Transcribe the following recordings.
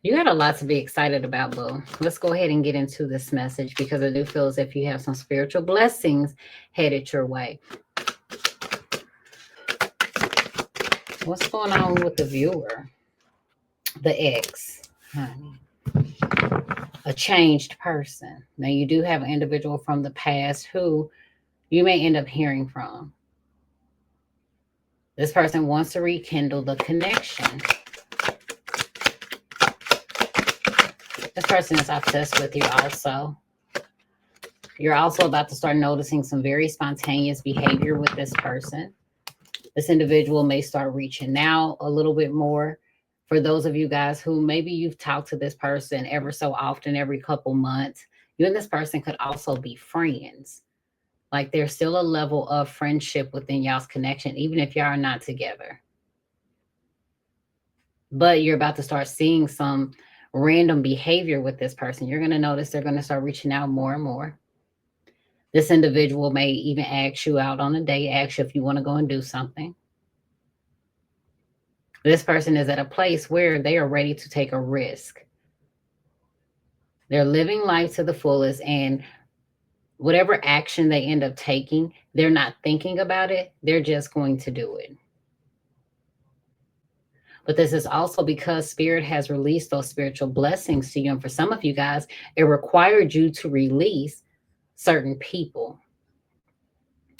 You got a lot to be excited about, Boo. Let's go ahead and get into this message because I do feel as if you have some spiritual blessings headed your way. What's going on with the viewer? The ex, honey. A changed person. Now, you do have an individual from the past who you may end up hearing from. This person wants to rekindle the connection. This person is obsessed with you also. You're also about to start noticing some very spontaneous behavior with this person. This individual may start reaching out a little bit more. For those of you guys who maybe you've talked to this person ever so often, every couple months, you and this person could also be friends. Like there's still a level of friendship within y'all's connection, even if y'all are not together. But you're about to start seeing some random behavior with this person. You're going to notice they're going to start reaching out more and more. This individual may even ask you out on a date, ask you if you want to go and do something. This person is at a place where they are ready to take a risk. They're living life to the fullest, and whatever action they end up taking, they're not thinking about it. They're just going to do it. But this is also because Spirit has released those spiritual blessings to you. And for some of you guys, it required you to release certain people.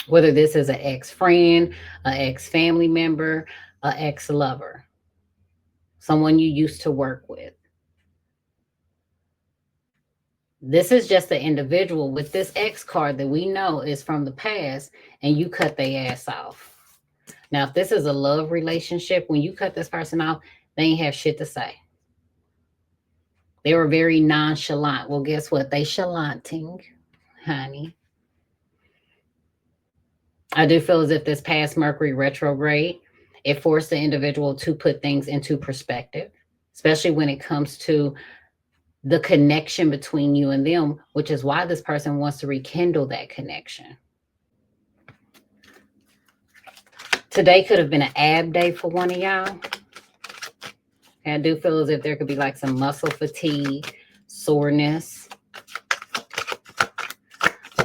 Whether this is an ex-friend, an ex-family member, an ex-lover, someone you used to work with. This is just the individual with this X card that we know is from the past, and you cut their ass off. Now, if this is a love relationship, when you cut this person off, they ain't have shit to say. They were very nonchalant. Well, guess what? They chalanting, honey. I do feel as if this past Mercury retrograde, it forced the individual to put things into perspective, especially when it comes to the connection between you and them, which is why this person wants to rekindle that connection. Today could have been an ab day for one of y'all. And I do feel as if there could be like some muscle fatigue, soreness.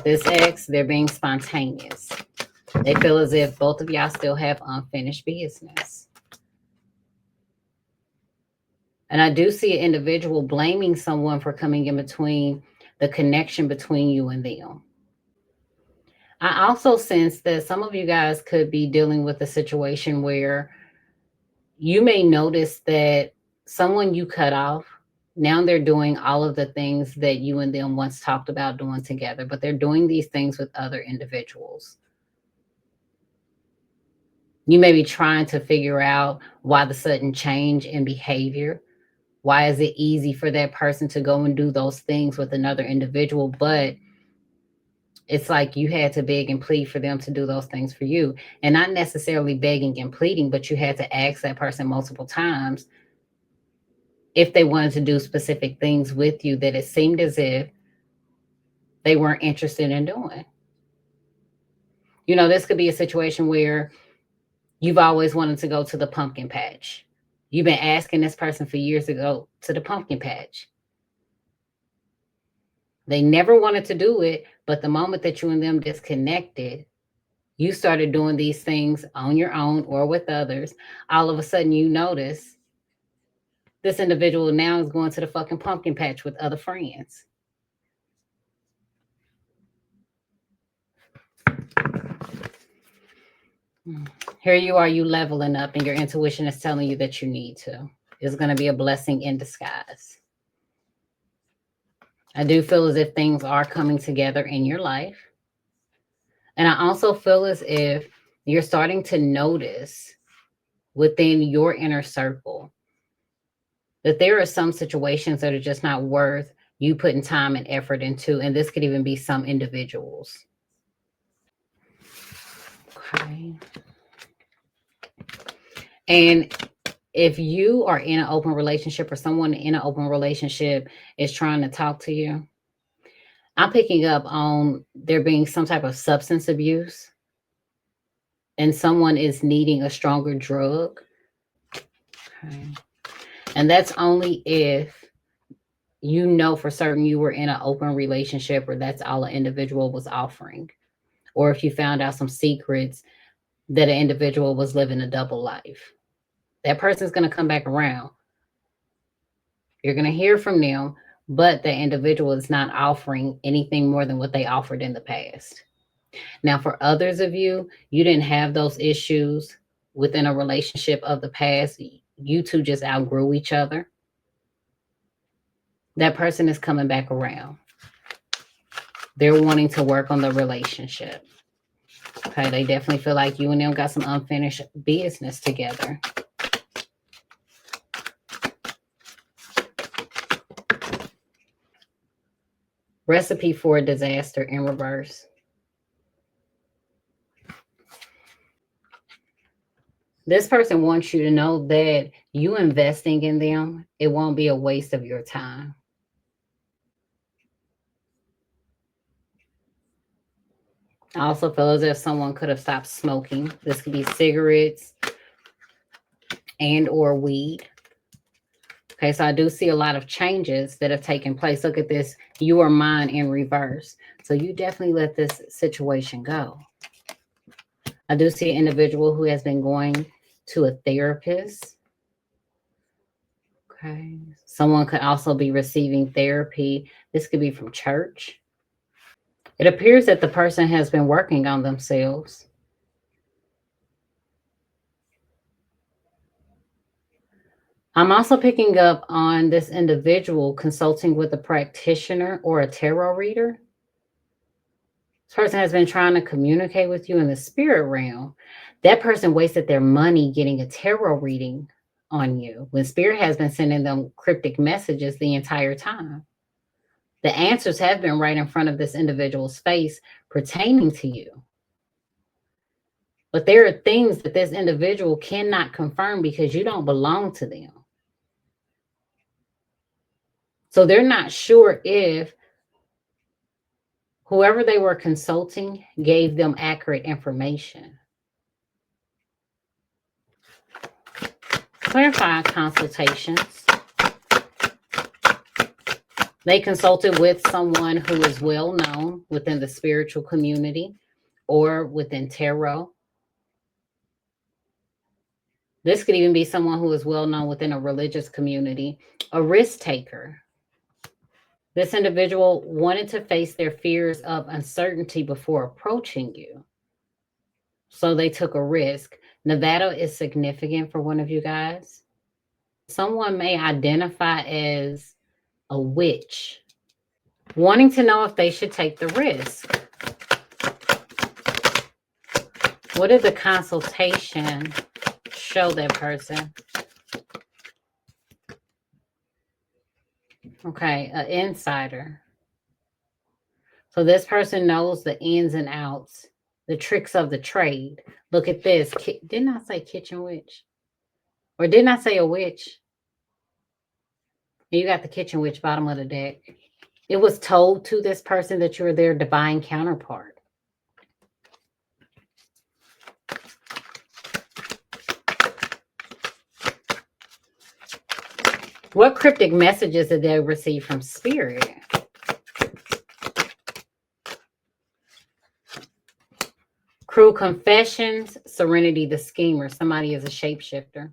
This ex, they're being spontaneous. They feel as if both of y'all still have unfinished business. And I do see an individual blaming someone for coming in between the connection between you and them. I also sense that some of you guys could be dealing with a situation where you may notice that someone you cut off, now they're doing all of the things that you and them once talked about doing together, but they're doing these things with other individuals. You may be trying to figure out why the sudden change in behavior. Why is it easy for that person to go and do those things with another individual, but it's like you had to beg and plead for them to do those things for you. And not necessarily begging and pleading, but you had to ask that person multiple times if they wanted to do specific things with you that it seemed as if they weren't interested in doing. You know, this could be a situation where you've always wanted to go to the pumpkin patch. You've been asking this person for years to go to the pumpkin patch. They never wanted to do it, but the moment that you and them disconnected, you started doing these things on your own or with others. All of a sudden, you notice this individual now is going to the fucking pumpkin patch with other friends. Here you are, you leveling up, and your intuition is telling you that you need to. It's going to be a blessing in disguise. I do feel as if things are coming together in your life. And I also feel as if you're starting to notice within your inner circle that there are some situations that are just not worth you putting time and effort into. And this could even be some individuals. Okay. And if you are in an open relationship or someone in an open relationship is trying to talk to you, I'm picking up on there being some type of substance abuse and someone is needing a stronger drug. Okay. And that's only if you know for certain you were in an open relationship or that's all an individual was offering. Or if you found out some secrets that an individual was living a double life. That person's going to come back around. You're going to hear from them, but the individual is not offering anything more than what they offered in the past. Now, for others of you, you didn't have those issues within a relationship of the past. You two just outgrew each other. That person is coming back around. They're wanting to work on the relationship. Okay, they definitely feel like you and them got some unfinished business together. Recipe for a disaster in reverse. This person wants you to know that you investing in them, it won't be a waste of your time. I also feel as if someone could have stopped smoking. This could be cigarettes and or weed. Okay, so I do see a lot of changes that have taken place. Look at this, you are mine in reverse. So you definitely let this situation go. I do see an individual who has been going to a therapist. Okay, someone could also be receiving therapy. This could be from church. It appears that the person has been working on themselves. I'm also picking up on this individual consulting with a practitioner or a tarot reader. This person has been trying to communicate with you in the spirit realm. That person wasted their money getting a tarot reading on you when spirit has been sending them cryptic messages the entire time. The answers have been right in front of this individual's face pertaining to you. But there are things that this individual cannot confirm because you don't belong to them. So they're not sure if whoever they were consulting gave them accurate information. Clarify consultations. They consulted with someone who is well known within the spiritual community or within tarot. This could even be someone who is well known within a religious community, a risk taker. This individual wanted to face their fears of uncertainty before approaching you. So they took a risk. Nevada is significant for one of you guys. Someone may identify as a witch, wanting to know if they should take the risk. What did the consultation show that person? Okay, an insider. So this person knows the ins and outs, the tricks of the trade. Look at this. Didn't I say kitchen witch? Or didn't I say a witch? You got the kitchen witch bottom of the deck. It was told to this person that you're their divine counterpart. What cryptic messages did they receive from spirit? Cruel confessions, serenity the schemer. Somebody is a shapeshifter.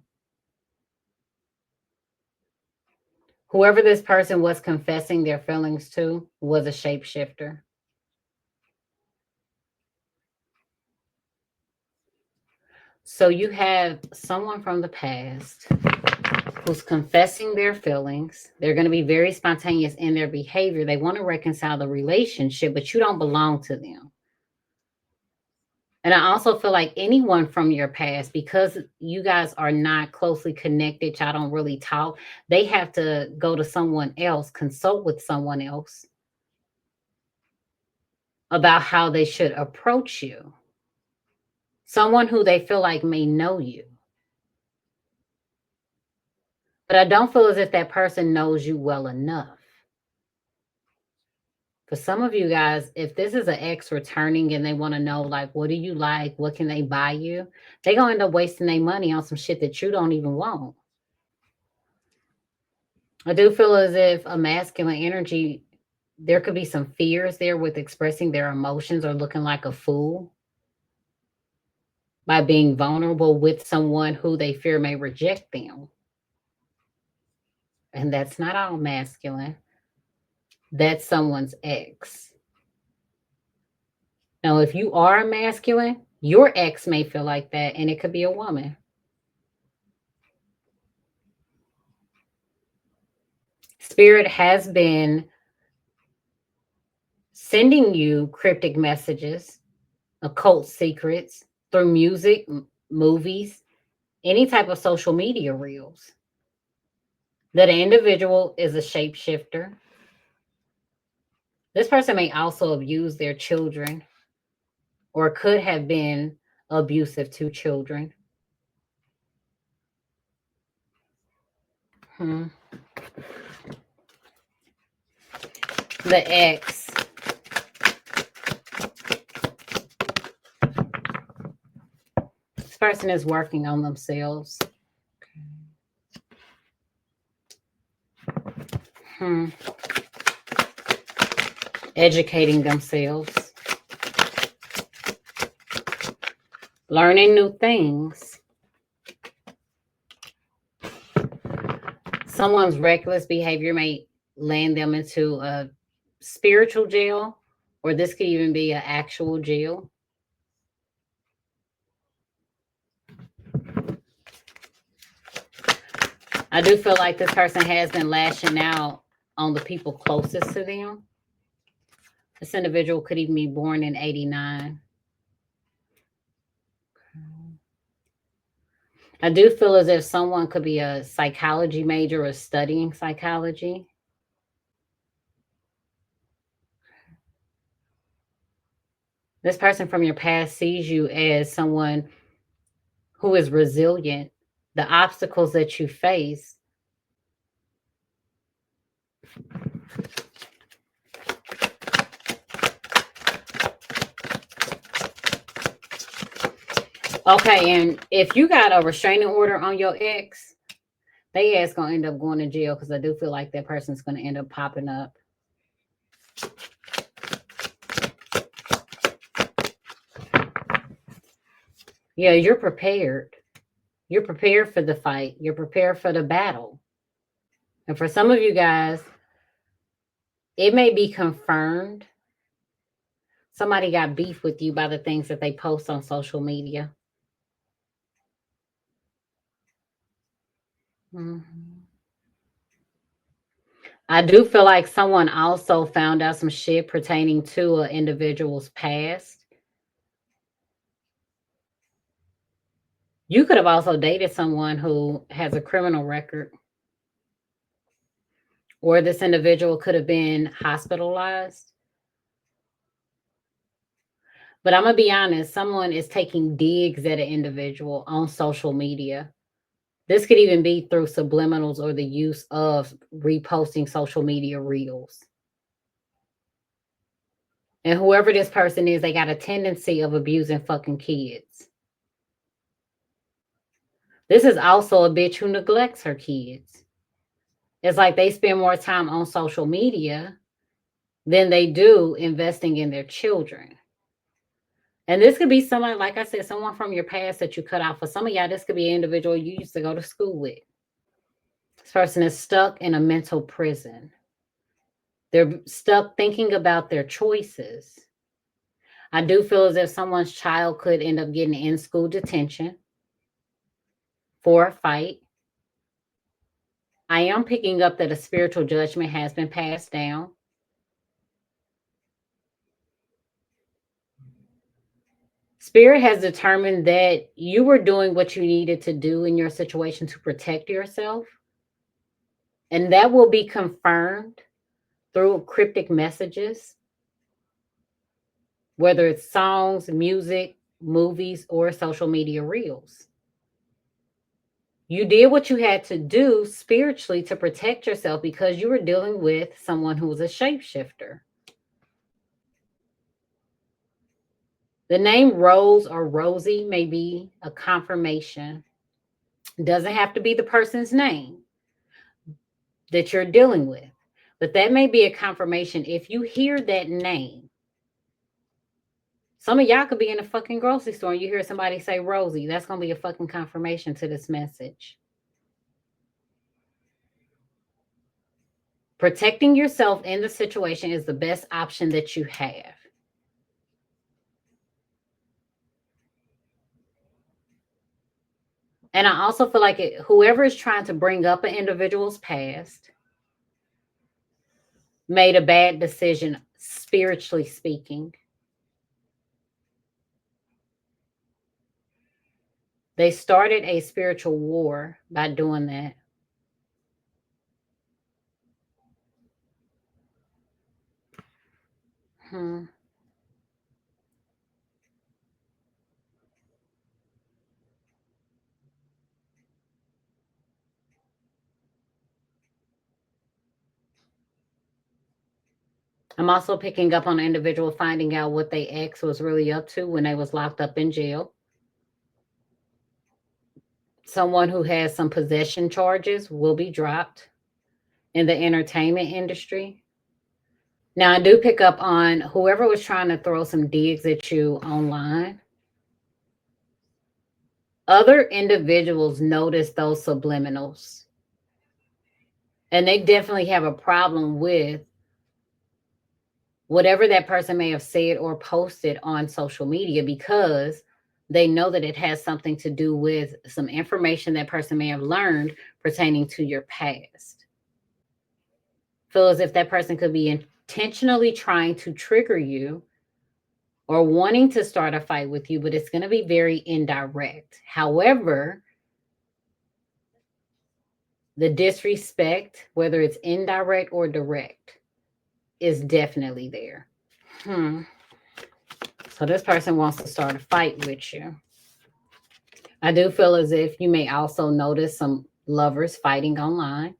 Whoever this person was confessing their feelings to was a shapeshifter. So you have someone from the past who's confessing their feelings. They're going to be very spontaneous in their behavior. They want to reconcile the relationship, but you don't belong to them. And I also feel like anyone from your past, because you guys are not closely connected, y'all don't really talk, they have to go to someone else, consult with someone else about how they should approach you. Someone who they feel like may know you. But I don't feel as if that person knows you well enough. For some of you guys, if this is an ex returning and they want to know, like, what do you like? What can they buy you? They're going to end up wasting their money on some shit that you don't even want. I do feel as if a masculine energy, there could be some fears there with expressing their emotions or looking like a fool by being vulnerable with someone who they fear may reject them. And that's not all masculine. That's someone's ex. Now, if you are masculine, your ex may feel like that, and it could be a woman. Spirit has been sending you cryptic messages, occult secrets through music, movies, any type of social media reels. That an individual is a shapeshifter. This person may also abuse their children or could have been abusive to children. Hmm. The ex. This person is working on themselves. Hmm. Educating themselves. Learning new things. Someone's reckless behavior may land them into a spiritual jail, or this could even be an actual jail. I do feel like this person has been lashing out on the people closest to them. This individual could even be born in 89. I do feel as if someone could be a psychology major or studying psychology. This person from your past sees you as someone who is resilient. The obstacles that you face, okay, and if you got a restraining order on your ex, they ass gonna end up going to jail because I do feel like that person's gonna end up popping up. Yeah, you're prepared. You're prepared for the fight. You're prepared for the battle. And for some of you guys, it may be confirmed somebody got beef with you by the things that they post on social media. Mhm. I do feel like someone also found out some shit pertaining to an individual's past. You could have also dated someone who has a criminal record, or this individual could have been hospitalized. But I'm going to be honest, someone is taking digs at an individual on social media. This could even be through subliminals or the use of reposting social media reels. And whoever this person is, they got a tendency of abusing fucking kids. This is also a bitch who neglects her kids. It's like they spend more time on social media than they do investing in their children. And this could be somebody, like I said, someone from your past that you cut off. For some of y'all, this could be an individual you used to go to school with. This person is stuck in a mental prison. They're stuck thinking about their choices. I do feel as if someone's child could end up getting in school detention for a fight. I am picking up that a spiritual judgment has been passed down. Spirit has determined that you were doing what you needed to do in your situation to protect yourself. And that will be confirmed through cryptic messages, whether it's songs, music, movies, or social media reels. You did what you had to do spiritually to protect yourself because you were dealing with someone who was a shapeshifter. The name Rose or Rosie may be a confirmation. It doesn't have to be the person's name. that you're dealing with. But that may be a confirmation. If you hear that name, some of y'all could be in a fucking grocery store and you hear somebody say Rosie. That's going to be a fucking confirmation to this message. Protecting yourself in the situation is the best option that you have. And I also feel like whoever is trying to bring up an individual's past made a bad decision, spiritually speaking. They started a spiritual war by doing that. I'm also picking up on an individual finding out what they ex was really up to when they was locked up in jail. Someone who has some possession charges will be dropped in the entertainment industry. Now, I do pick up on whoever was trying to throw some digs at you online. Other individuals notice those subliminals. And they definitely have a problem with whatever that person may have said or posted on social media, because they know that it has something to do with some information that person may have learned pertaining to your past. Feel as if that person could be intentionally trying to trigger you or wanting to start a fight with you, but it's going to be very indirect. However, the disrespect, whether it's indirect or direct, is definitely there. So this person wants to start a fight with you. I do feel as if you may also notice some lovers fighting online.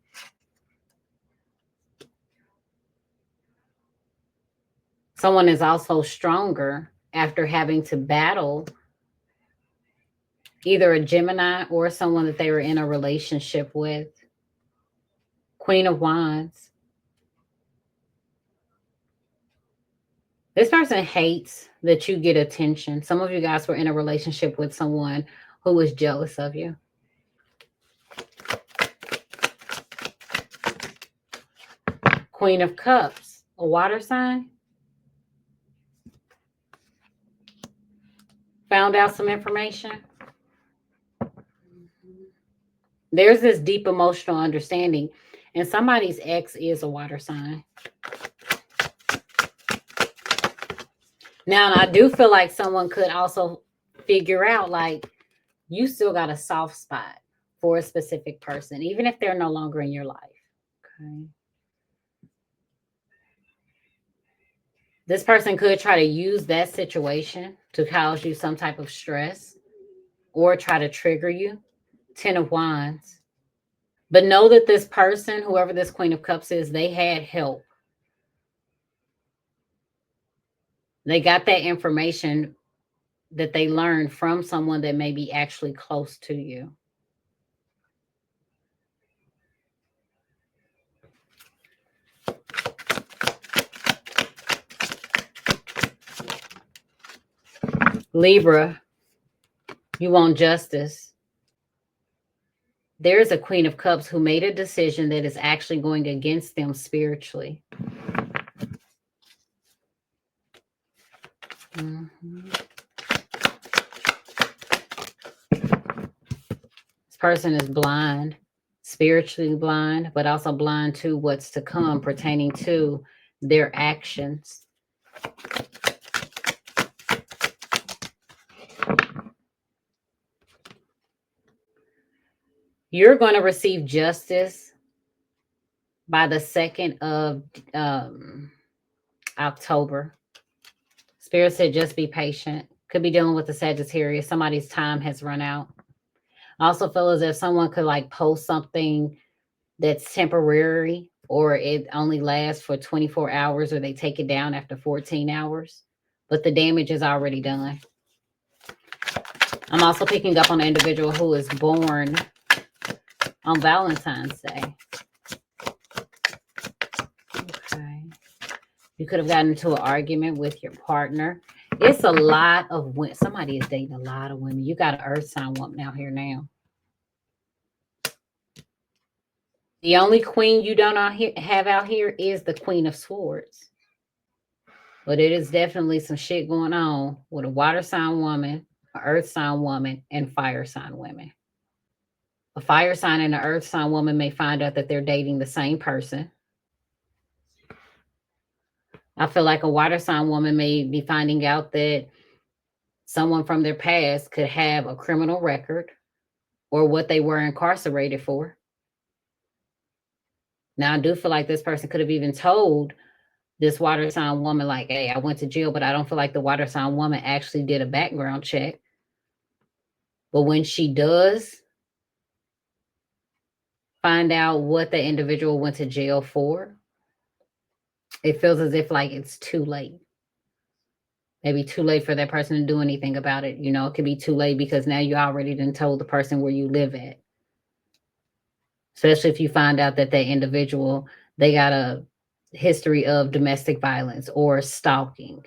Someone is also stronger after having to battle either a Gemini or someone that they were in a relationship with. Queen of Wands. This person hates that you get attention. Some of you guys were in a relationship with someone who was jealous of you. Queen of Cups, a water sign. Found out some information. There's this deep emotional understanding, and somebody's ex is a water sign. Now, I do feel like someone could also figure out, like, you still got a soft spot for a specific person, even if they're no longer in your life. Okay. This person could try to use that situation to cause you some type of stress or try to trigger you. 10 of Wands. But know that this person, whoever this Queen of Cups is, they had help. They got that information that they learned from someone that may be actually close to you. Libra, you want justice. There's a Queen of Cups who made a decision that is actually going against them spiritually. This person is blind, spiritually blind, but also blind to what's to come pertaining to their actions. You're going to receive justice by the 2nd of October. Spirit said just be patient. Could be dealing with the Sagittarius. Somebody's time has run out. I also feel as if someone could like post something that's temporary, or it only lasts for 24 hours, or they take it down after 14 hours, but the damage is already done. I'm also picking up on an individual who is born on Valentine's Day. You could have gotten into an argument with your partner. It's a lot of women. Somebody is dating a lot of women. You got an earth sign woman out here now. The only queen you don't have out here is the Queen of Swords. But it is definitely some shit going on with a water sign woman, a earth sign woman, and fire sign women. A fire sign and an earth sign woman may find out that they're dating the same person. I feel like a water sign woman may be finding out that someone from their past could have a criminal record or what they were incarcerated for. Now, I do feel like this person could have even told this water sign woman, like, hey, I went to jail, but I don't feel like the water sign woman actually did a background check. But when she does find out what the individual went to jail for, it feels as if like it's too late. Maybe too late for that person to do anything about it. You know, it could be too late because now you already done told the person where you live at. Especially if you find out that that individual, they got a history of domestic violence or stalking.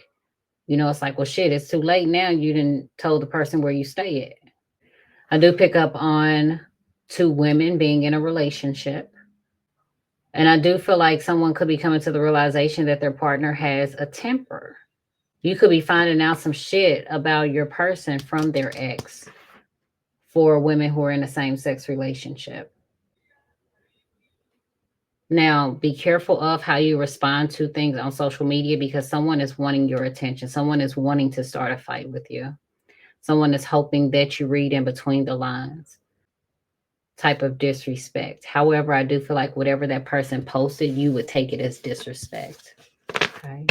You know, it's like, well, shit, it's too late now. You didn't told the person where you stay at. I do pick up on two women being in a relationship. And I do feel like someone could be coming to the realization that their partner has a temper. You could be finding out some shit about your person from their ex for women who are in a same sex relationship. Now, be careful of how you respond to things on social media because someone is wanting your attention. Someone is wanting to start a fight with you. Someone is hoping that you read in between the lines. Type of disrespect. However, I do feel like whatever that person posted, you would take it as disrespect. Okay.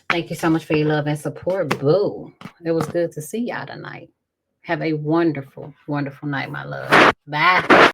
Thank you so much for your love and support. Boo. It was good to see y'all tonight. Have a wonderful, wonderful night, my love. Bye.